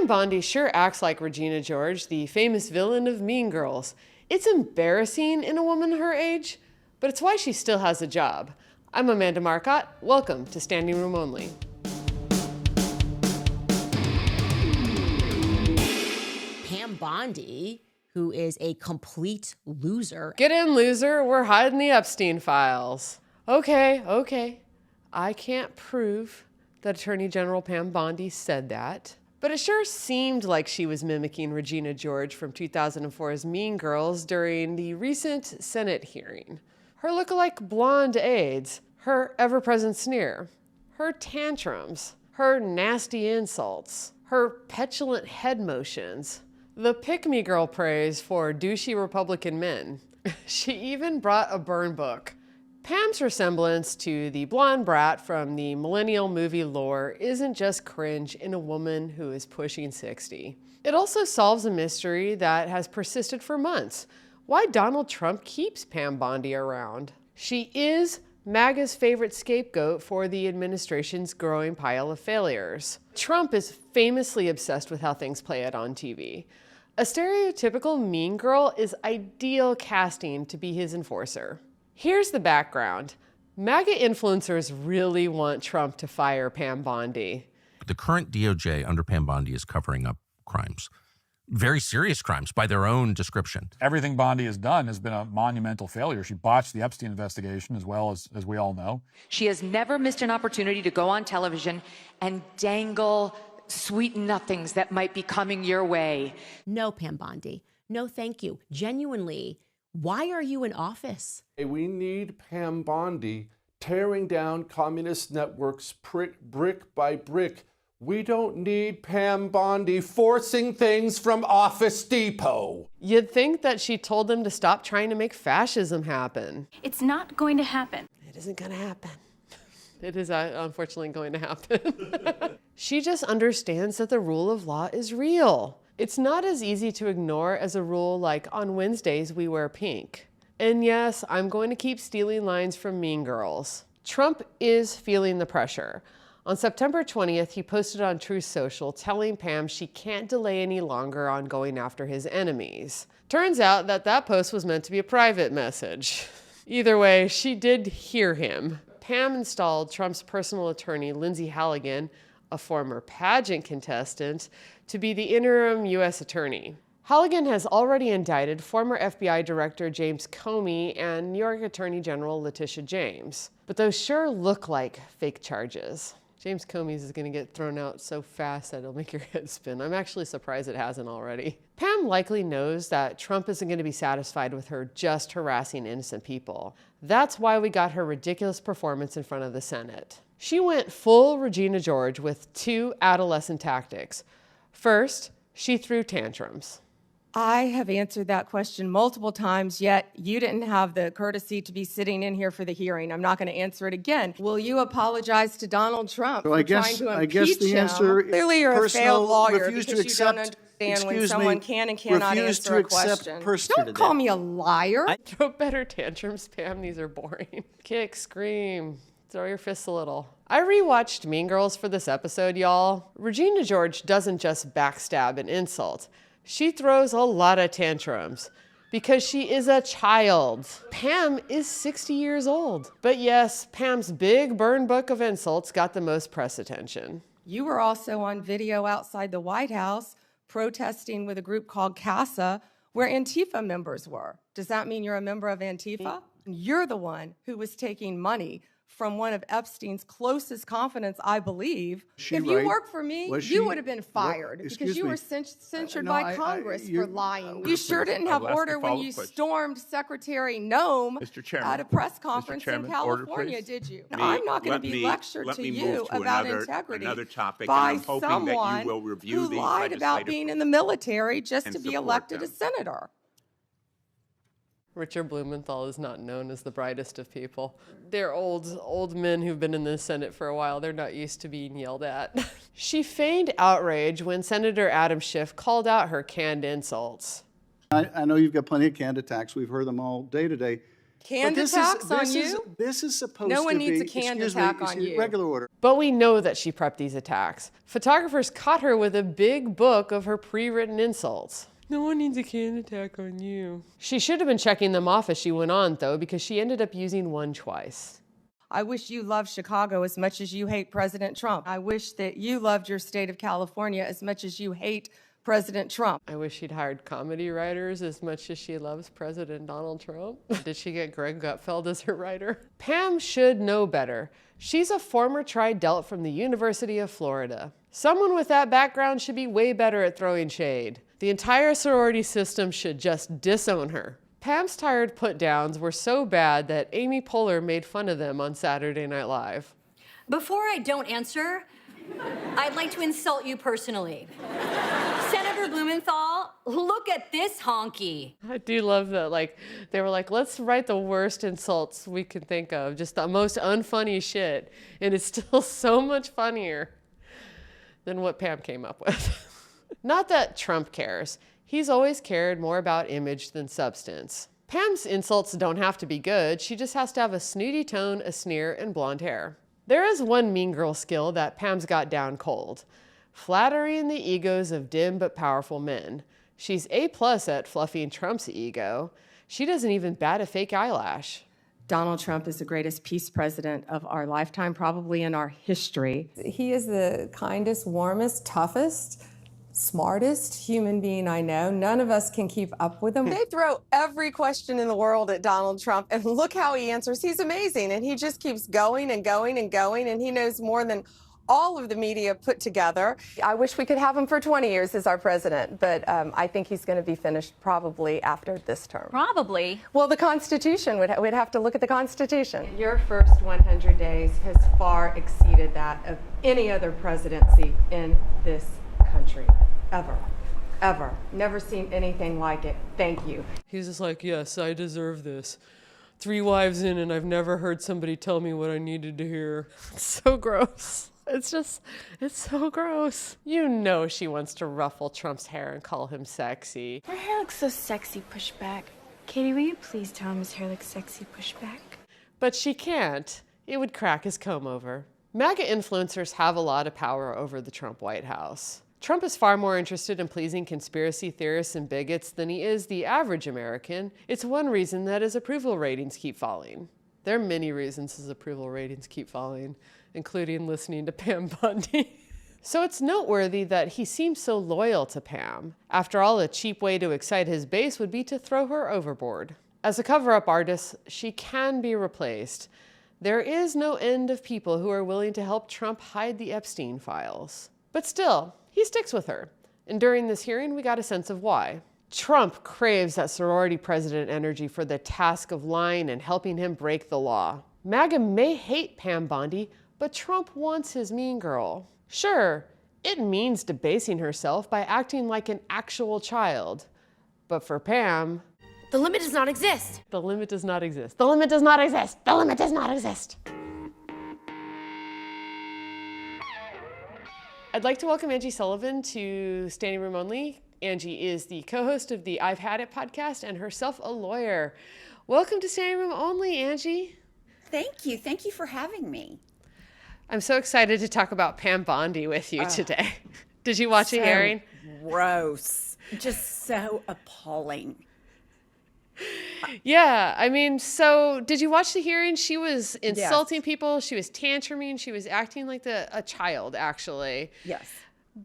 Pam Bondi sure acts like Regina George, the famous villain of Mean Girls. It's embarrassing in a woman her age, but it's why she still has a job. I'm Amanda Marcotte. Welcome to Standing Room Only. Pam Bondi, who is a complete loser. Get in, loser. We're hiding the Epstein files. Okay. I can't prove that Attorney General Pam Bondi said that, but it sure seemed like she was mimicking Regina George from 2004's Mean Girls during the recent Senate hearing. Her lookalike blonde aides, her ever-present sneer, her tantrums, her nasty insults, her petulant head motions, the pick-me-girl praise for douchey Republican men. She even brought a burn book. Pam's resemblance to the blonde brat from the millennial movie lore isn't just cringe in a woman who is pushing 60. It also solves a mystery that has persisted for months: why Donald Trump keeps Pam Bondi around. She is MAGA's favorite scapegoat for the administration's growing pile of failures. Trump is famously obsessed with how things play out on TV. A stereotypical mean girl is ideal casting to be his enforcer. Here's the background. MAGA influencers really want Trump to fire Pam Bondi. The current DOJ under Pam Bondi is covering up crimes. Very serious crimes by their own description. Everything Bondi has done has been a monumental failure. She botched the Epstein investigation, as well as we all know. She has never missed an opportunity to go on television and dangle sweet nothings that might be coming your way. No, Pam Bondi. No, thank you. Genuinely, why are you in office? We need Pam Bondi tearing down communist networks brick by brick. We don't need Pam Bondi forcing things from Office Depot. You'd think that she told them to stop trying to make fascism happen. It's not going to happen. It isn't going to happen. It is unfortunately going to happen. She just understands that the rule of law is real. It's not as easy to ignore as a rule like on Wednesdays we wear pink. And yes, I'm going to keep stealing lines from Mean Girls. Trump is feeling the pressure. On September 20th, he posted on Truth Social telling Pam she can't delay any longer on going after his enemies. Turns out that post was meant to be a private message. Either way, she did hear him. Pam installed Trump's personal attorney, Lindsay Halligan, a former pageant contestant, to be the interim U.S. attorney. Halligan has already indicted former FBI Director James Comey and New York Attorney General Letitia James. But those sure look like fake charges. James Comey's is going to get thrown out so fast that it'll make your head spin. I'm actually surprised it hasn't already. Pam likely knows that Trump isn't going to be satisfied with her just harassing innocent people. That's why we got her ridiculous performance in front of the Senate. She went full Regina George with two adolescent tactics. First, she threw tantrums. I have answered that question multiple times, yet you didn't have the courtesy to be sitting in here for the hearing. I'm not going to answer it again. Will you apologize to Donald Trump for trying to impeach the him? answer, Clearly you're a failed lawyer because you accept, don't understand when someone can and cannot answer a question. Don't call me a liar. Throw better tantrums, Pam. These are boring. Kick, scream, throw your fists a little. I rewatched Mean Girls for this episode, y'all. Regina George doesn't just backstab and insult. She throws a lot of tantrums because she is a child. Pam is 60 years old. But yes, Pam's big burn book of insults got the most press attention. You were also on video outside the White House protesting with a group called CASA where Antifa members were. Does that mean you're a member of Antifa? You're the one who was taking money from one of Epstein's closest confidants, I believe. If you worked for me, you would have been fired because you were censured by Congress for lying. You sure didn't have order when you stormed Secretary Nome at a press conference in California, did you? I'm not going to be lectured to you about integrity by someone who lied about being in the military just to be elected a senator. Richard Blumenthal is not known as the brightest of people. They're old men who've been in the Senate for a while. They're not used to being yelled at. She feigned outrage when Senator Adam Schiff called out her canned insults. I know you've got plenty of canned attacks. We've heard them all day today. Canned attacks on you? This is supposed No one to needs be, a canned excuse attack me, on you. regular order. But we know that she prepped these attacks. Photographers caught her with a big book of her pre-written insults. No one needs a canned attack on you. She should have been checking them off as she went on, though, because she ended up using one twice. I wish you loved Chicago as much as you hate President Trump. I wish that you loved your state of California as much as you hate President Trump. I wish she'd hired comedy writers as much as she loves President Donald Trump. Did she get Greg Gutfeld as her writer? Pam should know better. She's a former tri-delt from the University of Florida. Someone with that background should be way better at throwing shade. The entire sorority system should just disown her. Pam's tired put-downs were so bad that Amy Poehler made fun of them on Saturday Night Live. Before I don't answer, I'd like to insult you personally. Senator Blumenthal, look at this honky. I do love that, they were like, let's write the worst insults we can think of, just the most unfunny shit. And it's still so much funnier than what Pam came up with. Not that Trump cares. He's always cared more about image than substance. Pam's insults don't have to be good. She just has to have a snooty tone, a sneer, and blonde hair. There is one mean girl skill that Pam's got down cold. Flattering the egos of dim but powerful men. She's A+ at fluffing Trump's ego. She doesn't even bat a fake eyelash. Donald Trump is the greatest peace president of our lifetime, probably in our history. He is the kindest, warmest, toughest, smartest human being I know. None of us can keep up with him. They throw every question in the world at Donald Trump, and look how he answers. He's amazing, and he just keeps going and going and going, and he knows more than all of the media put together. I wish we could have him for 20 years as our president, but I think he's going to be finished probably after this term. Probably. Well, the Constitution, we'd have to look at the Constitution. Your first 100 days has far exceeded that of any other presidency in this country, ever. Ever. Never seen anything like it. Thank you. He's just like, yes, I deserve this. 3 wives in and I've never heard somebody tell me what I needed to hear. It's so gross. It's so gross. You know she wants to ruffle Trump's hair and call him sexy. Her hair looks so sexy, pushback. Katie, will you please tell him his hair looks sexy, pushback? But she can't. It would crack his comb over. MAGA influencers have a lot of power over the Trump White House. Trump is far more interested in pleasing conspiracy theorists and bigots than he is the average American. It's one reason that his approval ratings keep falling. There are many reasons his approval ratings keep falling, including listening to Pam Bondi. So it's noteworthy that he seems so loyal to Pam. After all, a cheap way to excite his base would be to throw her overboard. As a cover-up artist, she can be replaced. There is no end of people who are willing to help Trump hide the Epstein files. But still, he sticks with her. And during this hearing, we got a sense of why. Trump craves that sorority president energy for the task of lying and helping him break the law. MAGA may hate Pam Bondi, but Trump wants his mean girl. Sure, it means debasing herself by acting like an actual child. But for Pam, The limit does not exist. the limit does not exist. The limit does not exist. The limit does not exist. I'd like to welcome Angie Sullivan to Standing Room Only. Angie is the co-host of the Ive Had It podcast and herself a lawyer. Welcome to Standing Room Only, Angie. Thank you. Thank you for having me. I'm so excited to talk about Pam Bondi with you today. Did you watch the hearing? Gross. Just so appalling. Yeah, I mean, so did you watch the hearing? She was insulting people. She was tantruming. She was acting like a child, actually. Yes.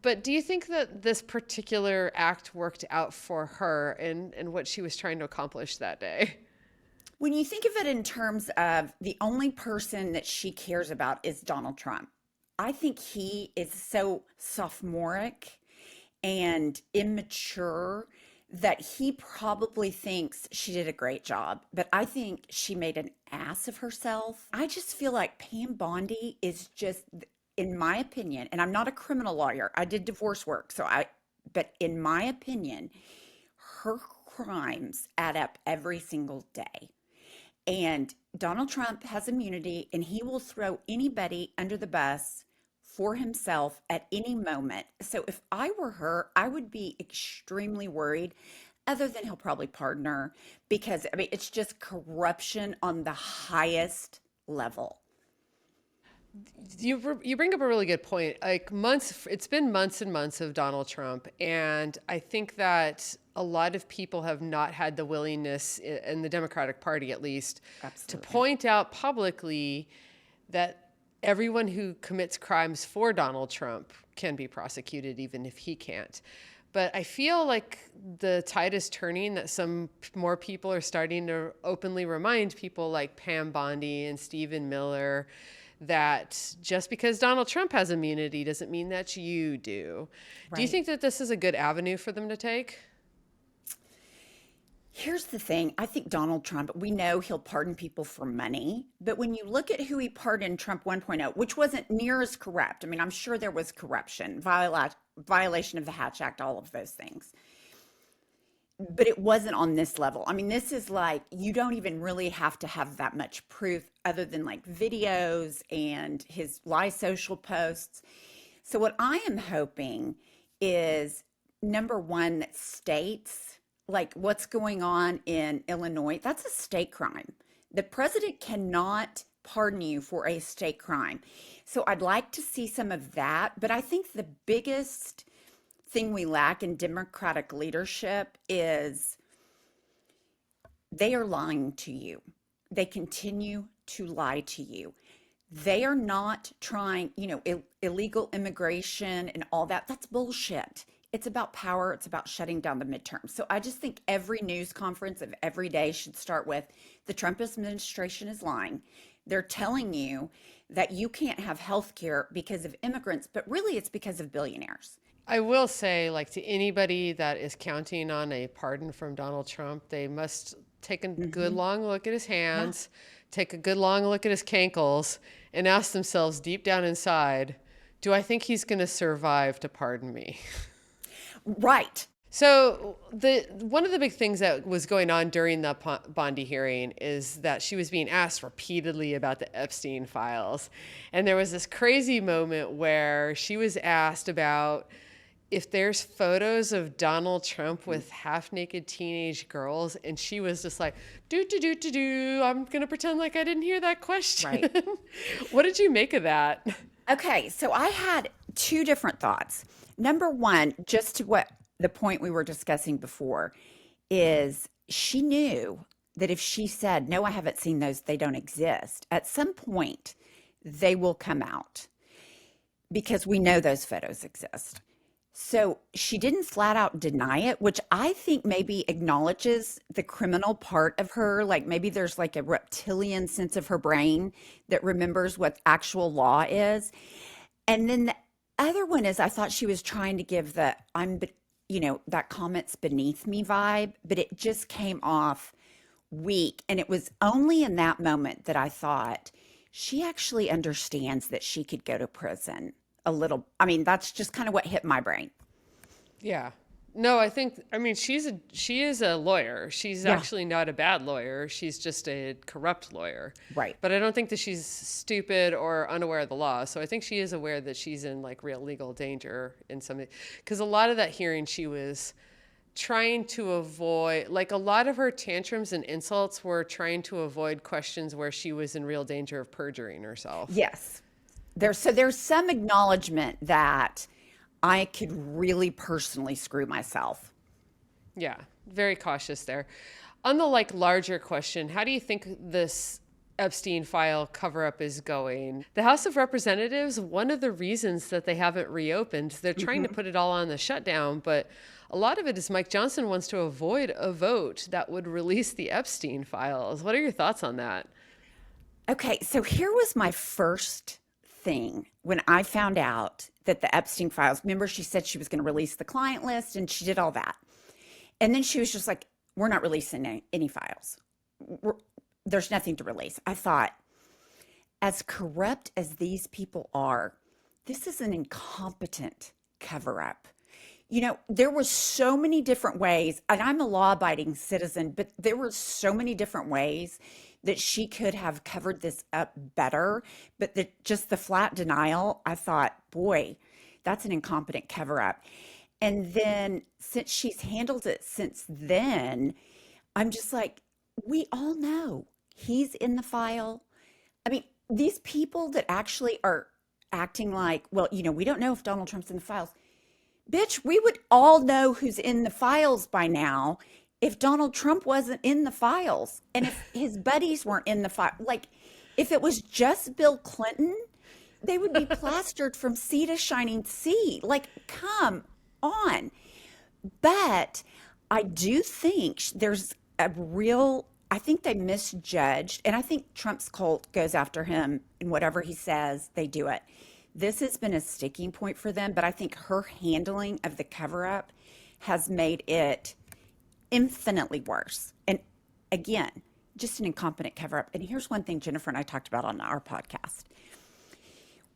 But do you think that this particular act worked out for her and what she was trying to accomplish that day? When you think of it in terms of the only person that she cares about is Donald Trump, I think he is so sophomoric and immature that he probably thinks she did a great job. But I think she made an ass of herself. I just feel like Pam Bondi is just, in my opinion, and I'm not a criminal lawyer, I did divorce work, but in my opinion, her crimes add up every single day. And Donald Trump has immunity, and he will throw anybody under the bus for himself at any moment. So if I were her, I would be extremely worried other than he'll probably pardon her because, I mean, it's just corruption on the highest level. You bring up a really good point. Like it's been months and months of Donald Trump, and I think that a lot of people have not had the willingness, in the Democratic Party at least, to point out publicly that everyone who commits crimes for Donald Trump can be prosecuted, even if he can't. But I feel like the tide is turning, that some more people are starting to openly remind people like Pam Bondi and Stephen Miller that just because Donald Trump has immunity doesn't mean that you do. Right. Do you think that this is a good avenue for them to take? Here's the thing. I think Donald Trump, we know he'll pardon people for money, but when you look at who he pardoned Trump 1.0, which wasn't near as corrupt, I mean, I'm sure there was corruption, violation of the Hatch Act, all of those things. But it wasn't on this level. I mean, this is like, you don't even really have to have that much proof other than like videos and his lie social posts. So what I am hoping is, number one, that states, like what's going on in Illinois, that's a state crime. The president cannot pardon you for a state crime. So I'd like to see some of that. But I think the biggest thing we lack in Democratic leadership is they are lying to you. They continue to lie to you. They are not trying, illegal immigration and all that. That's bullshit. It's about power. It's about shutting down the midterms. So I just think every news conference of every day should start with the Trump administration is lying. They're telling you that you can't have health care because of immigrants, but really it's because of billionaires. I will say, like, to anybody that is counting on a pardon from Donald Trump, they must take a good long look at his hands, take a good long look at his cankles, and ask themselves deep down inside, do I think he's going to survive to pardon me? Right. So one of the big things that was going on during the Bondi hearing is that she was being asked repeatedly about the Epstein files. And there was this crazy moment where she was asked about if there's photos of Donald Trump with half-naked teenage girls, and she was just like, I'm going to pretend like I didn't hear that question. Right. What did you make of that? Okay, so I had two different thoughts. Number one, just to what the point we were discussing before, is she knew that if she said, no, I haven't seen those, they don't exist, at some point they will come out because we know those photos exist. So she didn't flat out deny it, which I think maybe acknowledges the criminal part of her. Like maybe there's like a reptilian sense of her brain that remembers what actual law is. And then the other one is I thought she was trying to give that comment's beneath me vibe, but it just came off weak. And it was only in that moment that I thought she actually understands that she could go to prison a little. I mean, that's just kind of what hit my brain. Yeah. No, she is a lawyer. She's actually not a bad lawyer. She's just a corrupt lawyer. Right. But I don't think that she's stupid or unaware of the law. So I think she is aware that she's in like real legal danger in some, because a lot of that hearing she was trying to avoid, like a lot of her tantrums and insults were trying to avoid questions where she was in real danger of perjuring herself. Yes. There's some acknowledgement that I could really personally screw myself. Yeah, very cautious there. On the larger question, how do you think this Epstein file cover-up is going? The House of Representatives, one of the reasons that they haven't reopened, they're trying to put it all on the shutdown, but a lot of it is Mike Johnson wants to avoid a vote that would release the Epstein files. What are your thoughts on that? Okay, so here was my first thing when I found out that the Epstein files, remember she said she was going to release the client list and she did all that. And then she was just like, we're not releasing any files. There's nothing to release. I thought, as corrupt as these people are, this is an incompetent cover-up. There were so many different ways, and I'm a law-abiding citizen, but there were so many different ways that she could have covered this up better. But just the flat denial, I thought, boy, that's an incompetent cover-up. And then since she's handled it since then, I'm just like, we all know he's in the file. I mean, these people that actually are acting like, well, we don't know if Donald Trump's in the files. Bitch, we would all know who's in the files by now if Donald Trump wasn't in the files and if his buddies weren't in the file. Like, if it was just Bill Clinton, they would be plastered from sea to shining sea. Like, come on. But I do think there's I think they misjudged, and I think Trump's cult goes after him, and whatever he says, they do it. This has been a sticking point for them, but I think her handling of the cover-up has made it infinitely worse. And again, just an incompetent cover-up. And here's one thing Jennifer and I talked about on our podcast.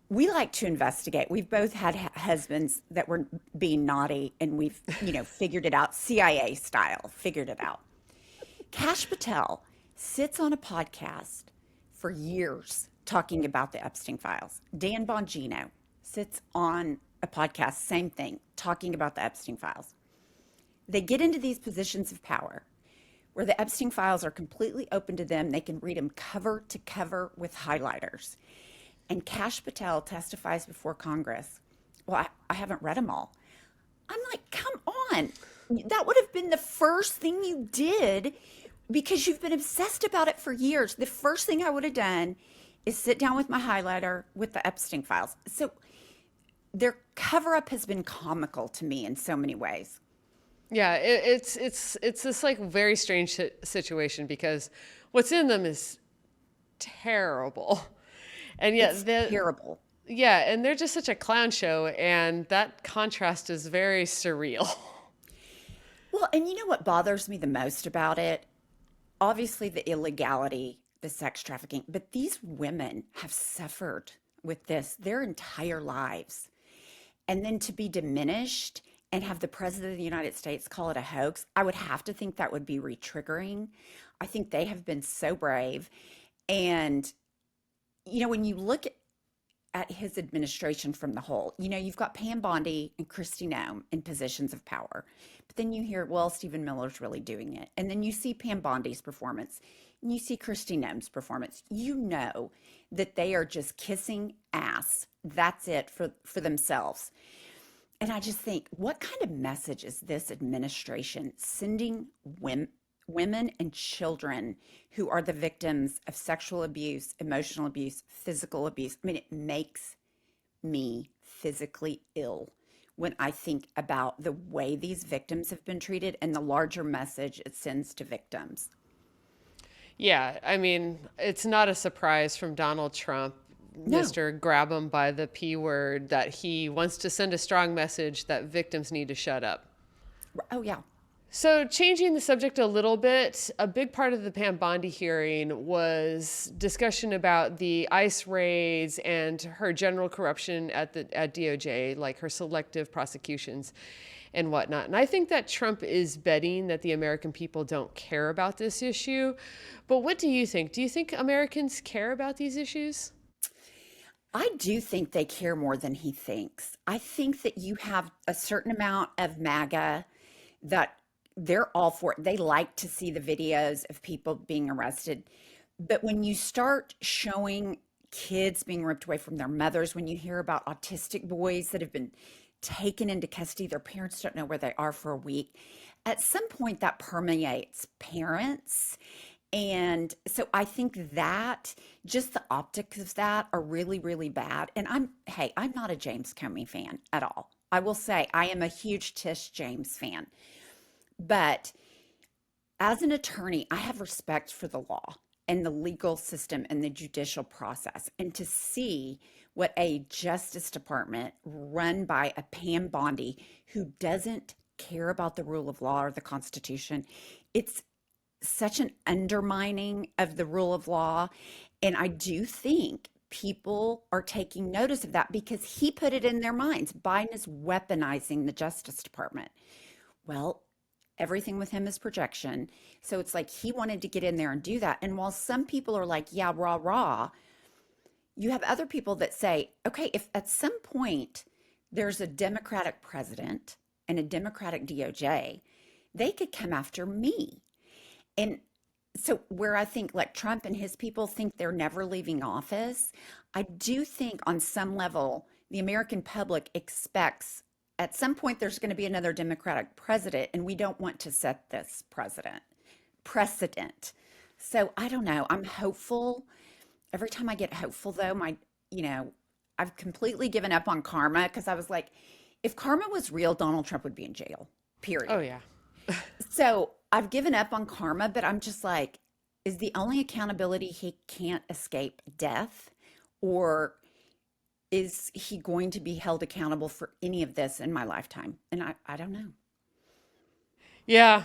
We like to investigate. We've both had husbands that were being naughty, and we've, figured it out, CIA style, figured it out. Kash Patel sits on a podcast for years talking about the Epstein files. Dan Bongino sits on a podcast, same thing, talking about the Epstein files. They get into these positions of power where the Epstein files are completely open to them. They can read them cover to cover with highlighters. And Kash Patel testifies before Congress. Well, I haven't read them all. I'm like, come on. That would have been the first thing you did because you've been obsessed about it for years. The first thing I would have done is sit down with my highlighter with the Epstein files. So their cover-up has been comical to me in so many ways. Yeah, it's this like very strange situation because what's in them is terrible. And yet it's terrible. Yeah, and they're just such a clown show, and that contrast is very surreal. Well, and you know what bothers me the most about it? Obviously the illegality, the sex trafficking, but these women have suffered with this their entire lives. And then to be diminished and have the president of the United States call it a hoax, I would have to think that would be re-triggering. I think they have been so brave. And, when you look at his administration from the whole, you've got Pam Bondi and Kristi Noem in positions of power. But then you hear, well, Stephen Miller's really doing it. And then you see Pam Bondi's performance and you see Kristi Noem's performance. You know that they are just kissing ass. That's it for themselves. And I just think, what kind of message is this administration sending women and children who are the victims of sexual abuse, emotional abuse, physical abuse? I mean, it makes me physically ill when I think about the way these victims have been treated and the larger message it sends to victims. Yeah, I mean, it's not a surprise from Donald Trump, No. Mr. Grab 'em by the P word, that he wants to send a strong message that victims need to shut up. Oh, yeah. So changing the subject a little bit, a big part of the Pam Bondi hearing was discussion about the ICE raids and her general corruption at DOJ, like her selective prosecutions and whatnot. And I think that Trump is betting that the American people don't care about this issue. But what do you think? Do you think Americans care about these issues? I do think they care more than he thinks. I think that you have a certain amount of MAGA that they're all for it. They like to see the videos of people being arrested. But when you start showing kids being ripped away from their mothers, when you hear about autistic boys that have been taken into custody, their parents don't know where they are for a week, at some point that permeates parents. And so I think that just the optics of that are really, really bad. And I'm not a James Comey fan at all. I will say I am a huge Tish James fan. But as an attorney, I have respect for the law and the legal system and the judicial process. And to see what a Justice Department run by a Pam Bondi who doesn't care about the rule of law or the Constitution, it's such an undermining of the rule of law. And I do think people are taking notice of that because he put it in their minds. Biden is weaponizing the Justice Department. Well, everything with him is projection. So it's like he wanted to get in there and do that. And while some people are like, yeah, rah, rah, you have other people that say, okay, if at some point there's a Democratic president and a Democratic DOJ, they could come after me. And so where I think like Trump and his people think they're never leaving office, I do think on some level, the American public expects at some point there's going to be another Democratic president, and we don't want to set this precedent. So I don't know. I'm hopeful. Every time I get hopeful though, I've completely given up on karma, because I was like, if karma was real, Donald Trump would be in jail, period. Oh, yeah. So I've given up on karma, but I'm just like, is the only accountability he can't escape death? Or is he going to be held accountable for any of this in my lifetime? And I don't know. Yeah.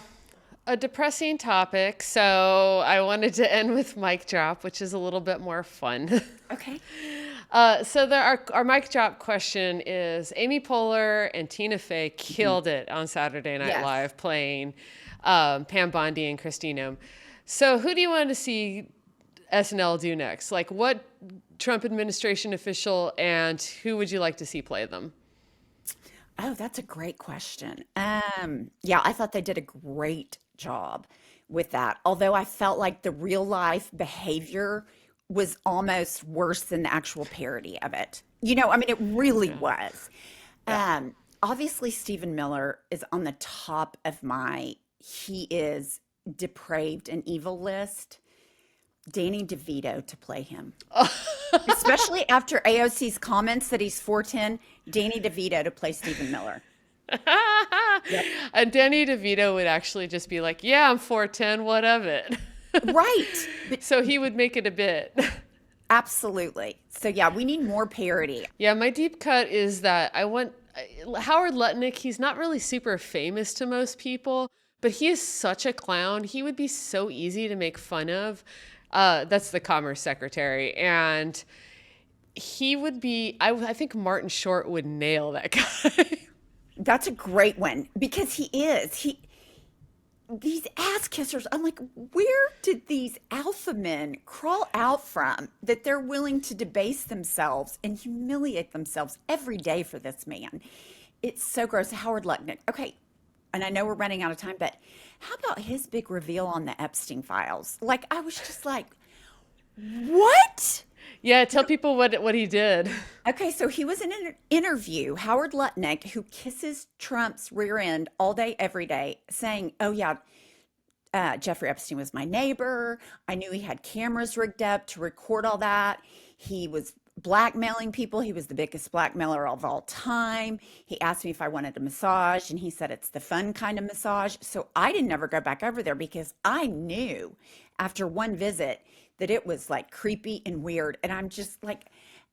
A depressing topic. So I wanted to end with mic drop, which is a little bit more fun. Okay. So our mic drop question is, Amy Poehler and Tina Fey killed it on Saturday Night Live playing Pam Bondi and Christina. So who do you want to see SNL do next? Like, what Trump administration official, and who would you like to see play them? Oh, that's a great question. Yeah, I thought they did a great job with that. Although I felt like the real life behavior was almost worse than the actual parody of it. It really was. Obviously, Stephen Miller is on the top of he is depraved and evil list. Danny DeVito to play him. Especially after AOC's comments that he's 4'10", Danny DeVito to play Stephen Miller. Yep. And Danny DeVito would actually just be like, yeah, I'm 4'10", what of it? Right. So he would make it a bit. Absolutely. So yeah, we need more parody. Yeah, my deep cut is that I want Howard Lutnick. He's not really super famous to most people, but he is such a clown. He would be so easy to make fun of. That's the Commerce Secretary. And he would be, I think Martin Short would nail that guy. That's a great one, because he is. These ass kissers, I'm like, where did these alpha men crawl out from that they're willing to debase themselves and humiliate themselves every day for this man? It's so gross. Howard Lutnick. Okay, and I know we're running out of time, but how about his big reveal on the Epstein files? Like, I was just like, what? Yeah, tell people what he did. Okay, so he was in an interview, Howard Lutnick, who kisses Trump's rear end all day, every day, saying, oh yeah, Jeffrey Epstein was my neighbor. I knew he had cameras rigged up to record all that. He was blackmailing people. He was the biggest blackmailer of all time. He asked me if I wanted a massage, and he said it's the fun kind of massage. So I didn't ever go back over there, because I knew after one visit that it was like creepy and weird. And I'm just like,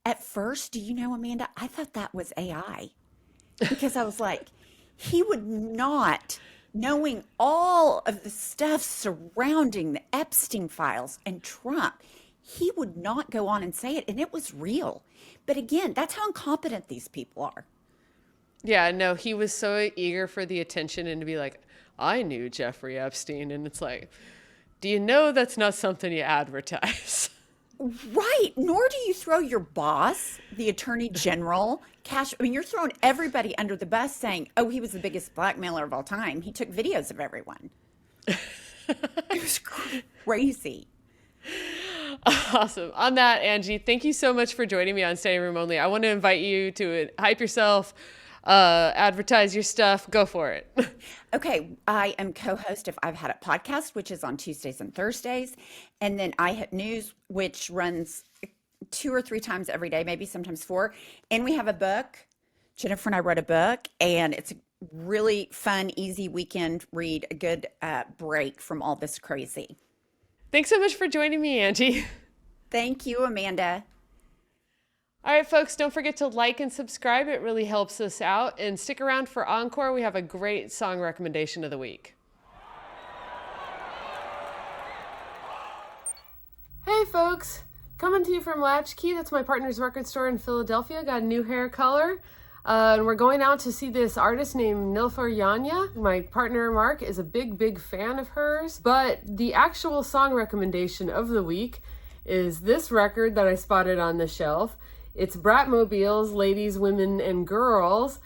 at first, do you know, Amanda, I thought that was AI, because I was like, he would not, knowing all of the stuff surrounding the Epstein files and Trump, he would not go on and say it. And it was real. But again, that's how incompetent these people are. Yeah, no, he was so eager for the attention and to be like, I knew Jeffrey Epstein. And it's like, do you know that's not something you advertise? Right. Nor do you throw your boss, the attorney general, you're throwing everybody under the bus saying, oh, he was the biggest blackmailer of all time. He took videos of everyone. It was crazy. Awesome. On that, Angie, thank you so much for joining me on Standing Room Only. I want to invite you to hype yourself, advertise your stuff. Go for it. Okay. I am co-host of I've Had It podcast, which is on Tuesdays and Thursdays. And then I Hit News, which runs 2 or 3 times every day, maybe sometimes 4. And we have a book. Jennifer and I wrote a book, and it's a really fun, easy weekend read, a good break from all this crazy. Thanks so much for joining me, Angie. Thank you, Amanda. All right, folks, don't forget to like and subscribe. It really helps us out. And stick around for Encore. We have a great song recommendation of the week. Hey, folks. Coming to you from Latchkey. That's my partner's record store in Philadelphia. Got a new hair color. And we're going out to see this artist named Nilüfer Yanya. My partner, Mark, is a big fan of hers. But the actual song recommendation of the week is this record that I spotted on the shelf. It's Bratmobile's Ladies, Women, and Girls.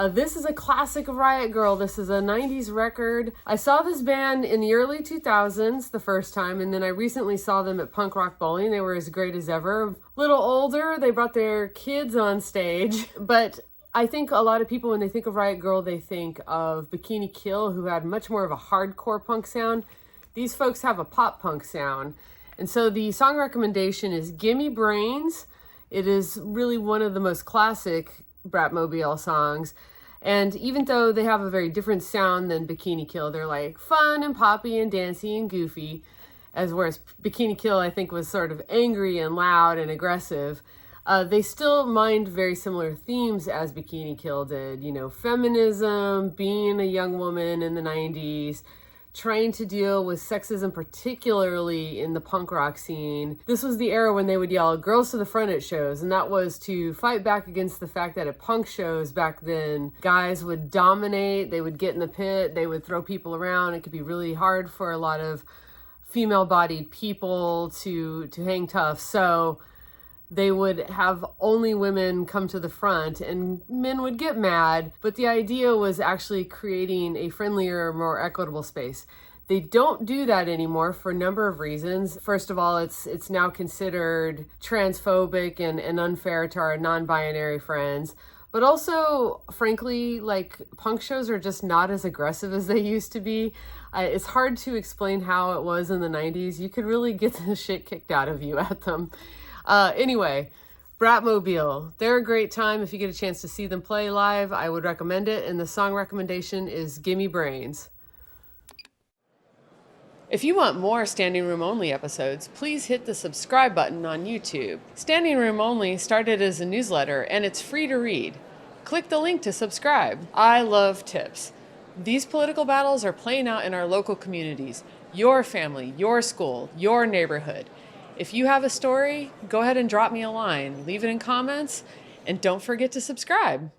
This is a classic of Riot Grrrl. This is a 90s record. I saw this band in the early 2000s the first time, and then I recently saw them at Punk Rock Bowling. They were as great as ever. A little older, they brought their kids on stage, but I think a lot of people, when they think of Riot Grrrl, they think of Bikini Kill, who had much more of a hardcore punk sound. These folks have a pop punk sound. And so the song recommendation is Gimme Brains. It is really one of the most classic Bratmobile songs. And even though they have a very different sound than Bikini Kill, they're like fun and poppy and dancey and goofy. Whereas Bikini Kill, I think, was sort of angry and loud and aggressive. They still mind very similar themes as Bikini Kill did. You know, feminism, being a young woman in the 90s, trying to deal with sexism, particularly in the punk rock scene. This was the era when they would yell, "Girls to the front" at shows, and that was to fight back against the fact that at punk shows back then, guys would dominate, they would get in the pit, they would throw people around. It could be really hard for a lot of female-bodied people to hang tough. So they would have only women come to the front and men would get mad, but the idea was actually creating a friendlier, more equitable space. They don't do that anymore for a number of reasons. First of all, it's now considered transphobic and unfair to our non-binary friends. But also, frankly, like, punk shows are just not as aggressive as they used to be. It's hard to explain how it was in the 90s. You could really get the shit kicked out of you at them. Anyway, Bratmobile, they're a great time. If you get a chance to see them play live, I would recommend it. And the song recommendation is Gimme Brains. If you want more Standing Room Only episodes, please hit the subscribe button on YouTube. Standing Room Only started as a newsletter, and it's free to read. Click the link to subscribe. I love tips. These political battles are playing out in our local communities, your family, your school, your neighborhood. If you have a story, go ahead and drop me a line, leave it in comments, and don't forget to subscribe.